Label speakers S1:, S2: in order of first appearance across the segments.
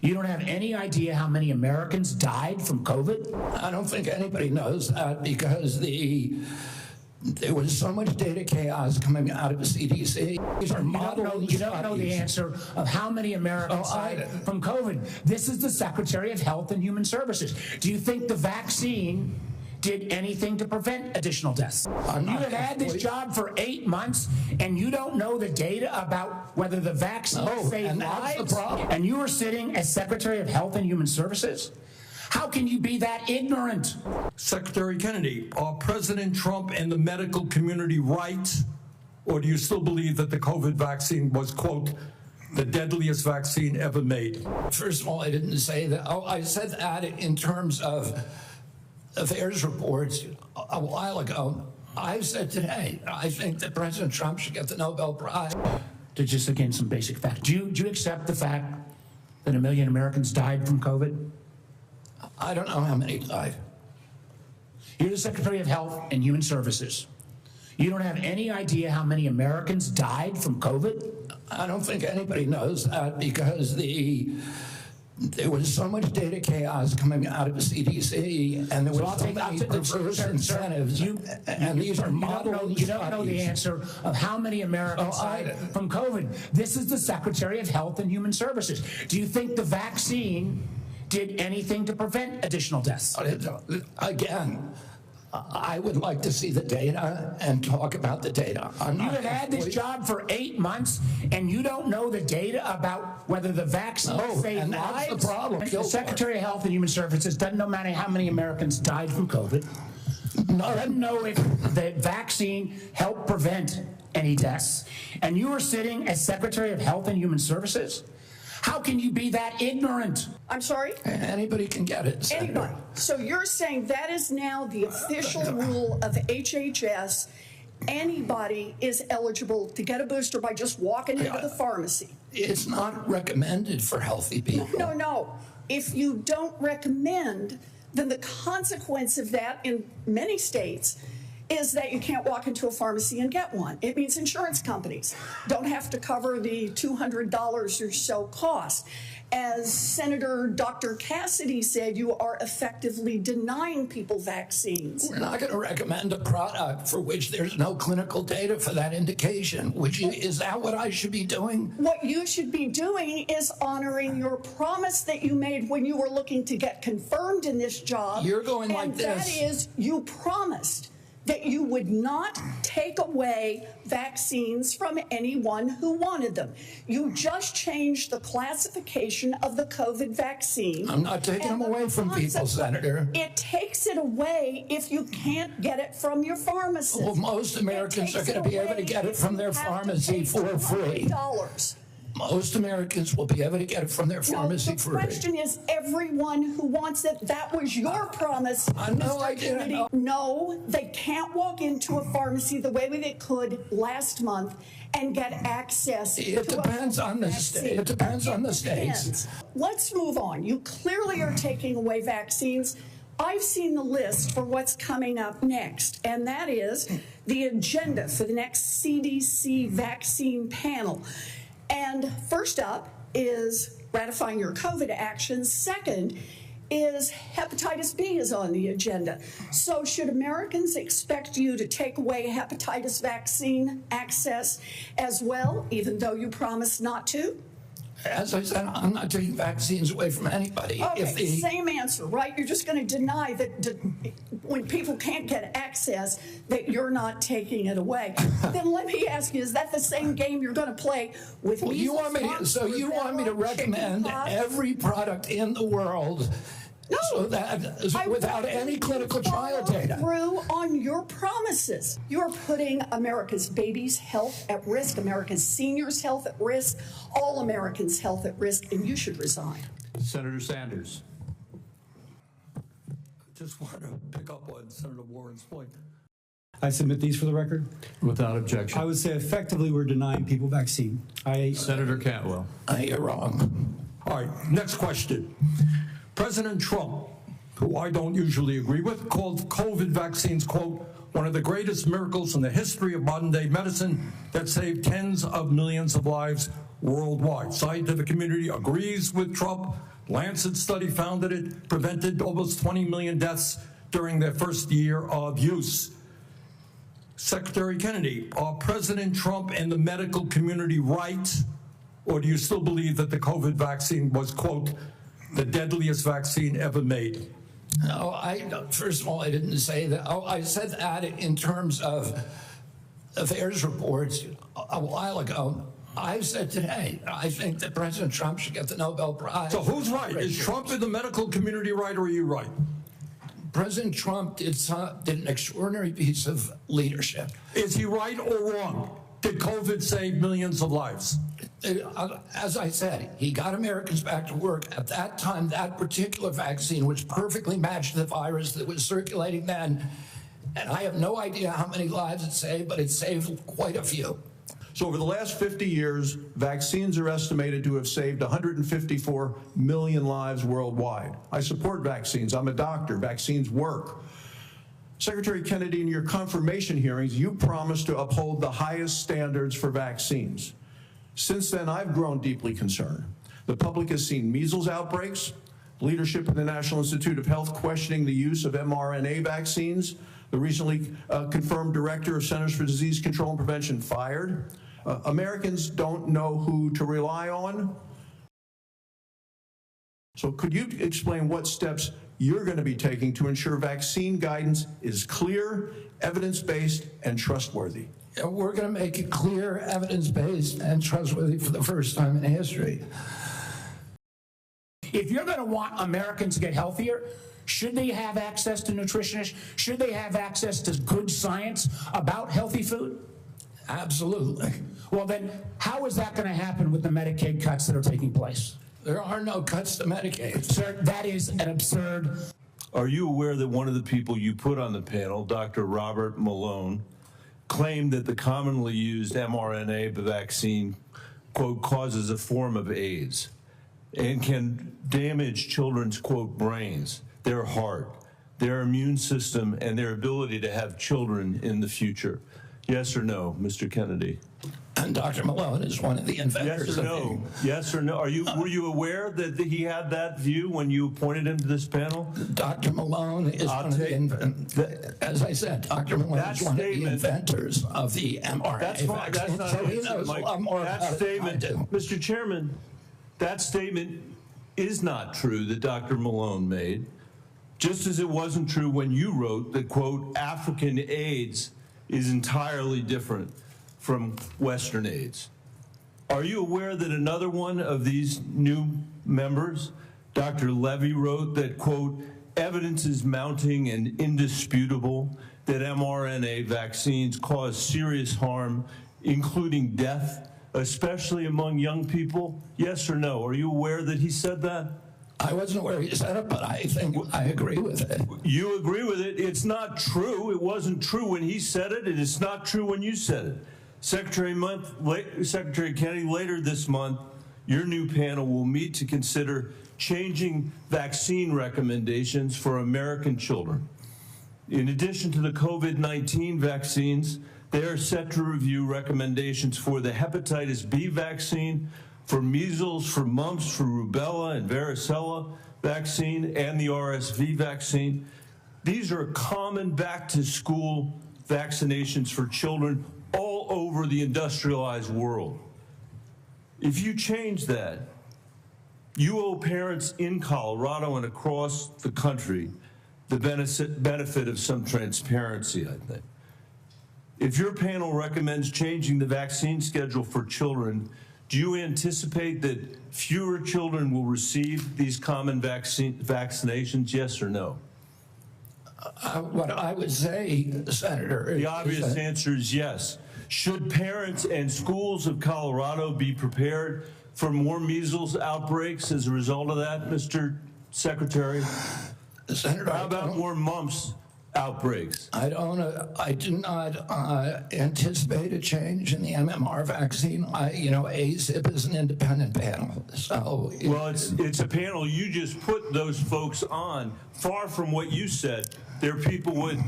S1: You don't have any idea how many Americans died from COVID?
S2: I don't think anybody knows that because there was so much data chaos coming out of the CDC. These are
S1: You don't know the answer of how many Americans died from COVID. This is the Secretary of Health and Human Services. Do you think the vaccine did anything to prevent additional deaths? You have had this job for 8 months, and you don't know the data about whether the vaccine saved lives?
S2: That's the problem.
S1: And you are sitting as Secretary of Health and Human Services? How can you be that ignorant?
S3: Secretary Kennedy, are President Trump and the medical community right, or do you still believe that the COVID vaccine was, quote, the deadliest vaccine ever made?
S2: First of all, I didn't say that. I said that in terms of affairs reports a while ago. I said today, I think that President Trump should get the Nobel Prize.
S1: To just, again, some basic facts. Do you accept the fact that 1 million Americans died from COVID?
S2: I don't know how many died.
S1: You're the Secretary of Health and Human Services. You don't have any idea how many Americans died from COVID?
S2: I don't think anybody knows that because there was so much data chaos coming out of the CDC, and there was so many perverse incentives. And these are modeled.
S1: You don't know the answer of how many Americans died from COVID. This is the Secretary of Health and Human Services. Do you think the vaccine did anything to prevent additional deaths?
S2: Again, I would like to see the data and talk about the data.
S1: You have had this job for 8 months, and you don't know the data about whether the vaccine saved lives?
S2: That's the problem.
S1: The Secretary of Health and Human Services doesn't know how many Americans died from COVID. Doesn't know if the vaccine helped prevent any deaths. And you are sitting as Secretary of Health and Human Services? How can you be that ignorant?
S4: I'm sorry?
S2: Anybody can get it, Senator.
S4: Anybody. So you're saying that is now the official rule of HHS. Anybody is eligible to get a booster by just walking into the pharmacy.
S2: It's not recommended for healthy people.
S4: No. If you don't recommend, then the consequence of that in many states is that you can't walk into a pharmacy and get one. It means insurance companies don't have to cover the $200 or so cost. As Senator Dr. Cassidy said, you are effectively denying people vaccines.
S2: We're not going to recommend a product for which there's no clinical data for that indication. Is that what I should be doing?
S4: What you should be doing is honoring your promise that you made when you were looking to get confirmed in this job.
S2: You're going like this.
S4: And that is, you promised that you would not take away vaccines from anyone who wanted them. You just changed the classification of the COVID vaccine.
S2: I'm not taking them away from people, Senator.
S4: It takes it away if you can't get it from your pharmacist.
S2: Well, most Americans are going to be able to get it from their pharmacy for free. Most Americans will be able to get it from their pharmacy for free.
S4: The question is, everyone who wants it, that was your promise.
S2: I didn't.
S4: No, they can't walk into a pharmacy the way they could last month and get access.
S2: It depends on the state. It depends on the states.
S4: Let's move on. You clearly are taking away vaccines. I've seen the list for what's coming up next, and that is the agenda for the next CDC vaccine panel. And first up is ratifying your COVID actions. Second is hepatitis B is on the agenda. So should Americans expect you to take away hepatitis vaccine access as well, even though you promised not to?
S2: As I said, I'm not taking vaccines away from anybody.
S4: Okay, same answer, right? You're just going to deny that when people can't get access, that you're not taking it away. Then let me ask you, is that the same game you're going to play with me?
S2: You want me to recommend every product in the world? No, without any clinical trial data.
S4: Through on your promises. You're putting America's babies' health at risk, America's seniors' health at risk, all Americans' health at risk, and you should resign.
S5: Senator Sanders.
S3: I just want to pick up on Senator Warren's point.
S6: I submit these for the record.
S5: Without objection.
S6: I would say effectively we're denying people vaccine.
S5: Senator Cantwell.
S2: You're wrong.
S3: All right, next question. President Trump, who I don't usually agree with, called COVID vaccines, quote, one of the greatest miracles in the history of modern-day medicine that saved tens of millions of lives. worldwide. Scientific community agrees with Trump. Lancet study found that it prevented almost 20 million deaths during their first year of use. Secretary Kennedy, are President Trump and the medical community right, or do you still believe that the COVID vaccine was, quote, the deadliest vaccine ever made?
S2: No, first of all, I didn't say that. Oh, I said that in terms of affairs reports a while ago. I said today, I think that President Trump should get the Nobel Prize.
S3: So who's right? Is Trump in the medical community right, or are you right?
S2: President Trump did an extraordinary piece of leadership.
S3: Is he right or wrong? Did COVID save millions of lives?
S2: As I said, he got Americans back to work. At that time, that particular vaccine, which perfectly matched the virus that was circulating then, and I have no idea how many lives it saved, but it saved quite a few.
S7: So over the last 50 years, vaccines are estimated to have saved 154 million lives worldwide. I support vaccines. I'm a doctor. Vaccines work. Secretary Kennedy, in your confirmation hearings, you promised to uphold the highest standards for vaccines. Since then, I've grown deeply concerned. The public has seen measles outbreaks, leadership in the National Institute of Health questioning the use of mRNA vaccines, the recently confirmed director of Centers for Disease Control and Prevention fired. Americans don't know who to rely on. So could you explain what steps you're going to be taking to ensure vaccine guidance is clear, evidence-based, and trustworthy?
S2: We're going to make it clear, evidence-based, and trustworthy for the first time in history.
S1: If you're going to want Americans to get healthier, should they have access to nutritionists? Should they have access to good science about healthy food?
S2: Absolutely.
S1: Well, then, how is that going to happen with the Medicaid cuts that are taking place?
S2: There are no cuts to Medicaid.
S1: Sir, that is an absurd.
S8: Are you aware that one of the people you put on the panel, Dr. Robert Malone, claimed that the commonly used mRNA vaccine, quote, causes a form of AIDS and can damage children's, quote, brains, their heart, their immune system, and their ability to have children in the future? Yes or no, Mr. Kennedy?
S2: And Dr. Malone is one of the inventors.
S8: Yes or no? Yes or no? Were you aware that he had that view when you appointed him to this panel?
S2: Dr. Malone is one of the inventors. As I said, Dr. Malone is one of the inventors of the mRNA
S8: That's fine.
S2: vaccine.
S8: That's not
S2: So he knows a lot more about it than I do.
S8: Mr. Chairman, that statement is not true that Dr. Malone made, just as it wasn't true when you wrote that, quote, African AIDS is entirely different from Western AIDS. Are you aware that another one of these new members, Dr. Levy, wrote that, quote, evidence is mounting and indisputable that mRNA vaccines cause serious harm, including death, especially among young people? Yes or no? Are you aware that he said that?
S2: I wasn't aware he said it, but I think I agree with it.
S8: You agree with it? It's not true. It wasn't true when he said it, and it's not true when you said it. Secretary Kennedy, later this month, your new panel will meet to consider changing vaccine recommendations for American children. In addition to the COVID-19 vaccines, they are set to review recommendations for the hepatitis B vaccine, for measles, for mumps, for rubella and varicella vaccine, and the RSV vaccine. These are common back-to-school vaccinations for children all over the industrialized world. If you change that, you owe parents in Colorado and across the country the benefit of some transparency, I think. If your panel recommends changing the vaccine schedule for children, do you anticipate that fewer children will receive these common vaccinations, yes or no?
S2: What I would say, Senator,
S8: the obvious answer is yes. Should parents and schools of Colorado be prepared for more measles outbreaks as a result of that, Mr. Secretary?
S2: Senator,
S8: how about more mumps outbreaks?
S2: I do not anticipate a change in the MMR vaccine. ACIP is an independent panel. So
S8: well, it's a panel you just put those folks on. Far from what you said, they're people with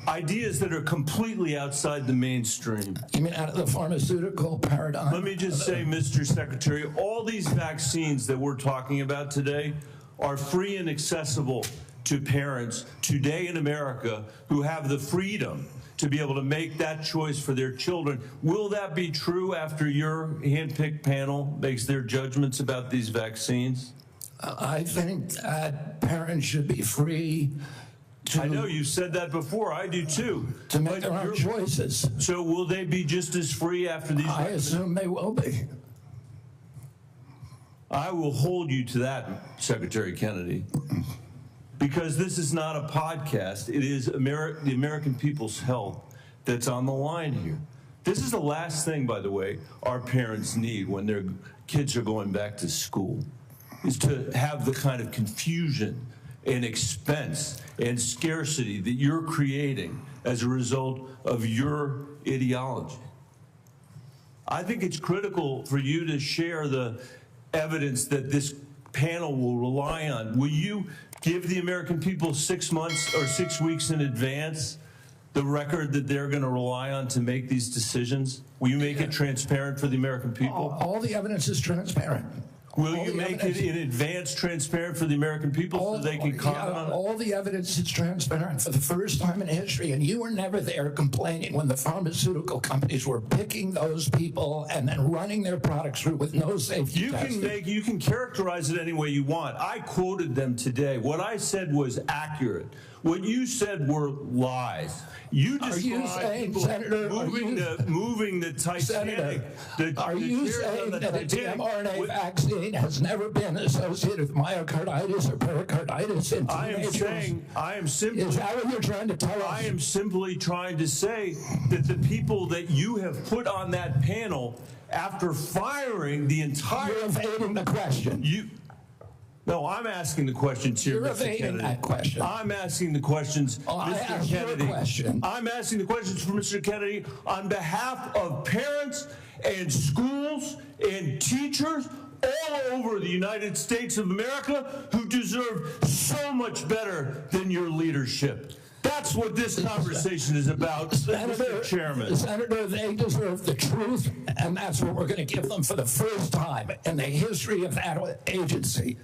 S8: ideas that are completely outside the mainstream.
S2: You mean out of the pharmaceutical paradigm?
S8: Let me just say, Mr. Secretary, all these vaccines that we're talking about today are free and accessible to parents today in America who have the freedom to be able to make that choice for their children. Will that be true after your handpicked panel makes their judgments about these vaccines?
S2: I think that parents should be free to...
S8: I know you've said that before. I do too.
S2: To make their own choices.
S8: So will they be just as free after these?
S2: I assume they will be.
S8: I will hold you to that, Secretary Kennedy, because this is not a podcast. It is the American people's health that's on the line here. This is the last thing, by the way, our parents need when their kids are going back to school, is to have the kind of confusion and expense and scarcity that you're creating as a result of your ideology. I think it's critical for you to share the evidence that this panel will rely on. Will you give the American people 6 months or 6 weeks in advance the record that they're going to rely on to make these decisions? Will you make it transparent for the American people?
S2: All the evidence is transparent.
S8: Will you make it in advance transparent for the American people so they can comment on it?
S2: All the evidence is transparent for the first time in history, and you were never there complaining when the pharmaceutical companies were picking those people and then running their products through with no safety testing.
S8: You can characterize it any way you want. I quoted them today. What I said was accurate. What you said were lies. You described people moving the Titanic.
S2: Are you saying that a mRNA vaccine has never been associated with myocarditis or pericarditis in teenagers? Is that what you're trying to tell us?
S8: I am simply trying to say that the people that you have put on that panel after firing the entire...
S2: You're evading the question.
S8: No, I'm asking the questions here,
S2: You're
S8: Mr.
S2: evading
S8: Kennedy.
S2: that question.
S8: I'm asking the questions, Mr. Kennedy. I'm asking the questions for Mr. Kennedy on behalf of parents and schools and teachers all over the United States of America who deserve so much better than your leadership. That's what this conversation is about, Mr. Chairman.
S2: Senator, they deserve the truth, and that's what we're going to give them for the first time in the history of that agency.